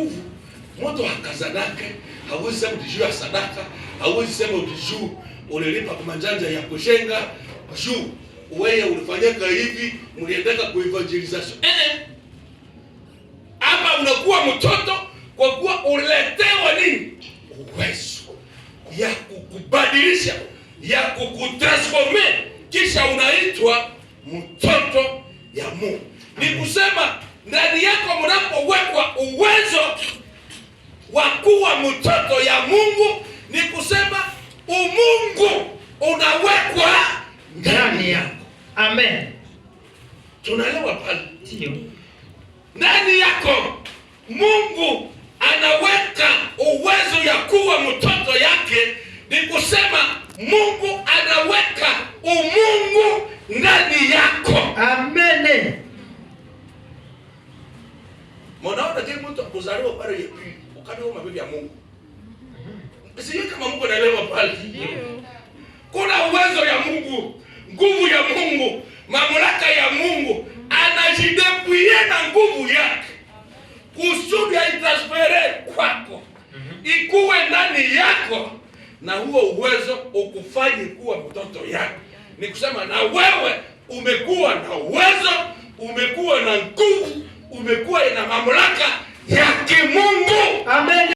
nguvu. Mtu akazanake hawezi sema utijuu ya sadaka, hawezi sema utijuu ulilipa kwa manjanja ya kushenga juu wewe ulifanyika hivi, mliendeka ku evangelization. Hapa unakuwa mtoto kwa kuwa uletewa nini? Uwezo ya kukubadilisha, ya kukutransforme, kisha unaitwa mtoto ya Mungu. Ni kusema ndani yako mnapowekwa uwezo wa kuwa mtoto ya Mungu, ni kusema umungu unawekwa ndani yako. Amen. Tunaelewa pale? Ndio. Ndani yako Mungu anaweka uwezo ya kuwa mtoto yake, ni kusema Mungu anaweka umungu ndani yako. Amen. Mnaona kile mtu akuzaliwa pale ya pili, ukapewa mabibi ya Mungu. Sio kama Mungu anaelewa pale. Kuna uwezo ya Mungu, nguvu ya Mungu, mamlaka ya Mungu, anajideployer na nguvu yake kusudi aitransfere kwako, ikuwe ndani yako, na huo uwezo ukufanye kuwa mtoto yake. Ni kusema na wewe umekuwa na uwezo, umekuwa na nguvu, umekuwa na mamlaka ya kimungu. Amen.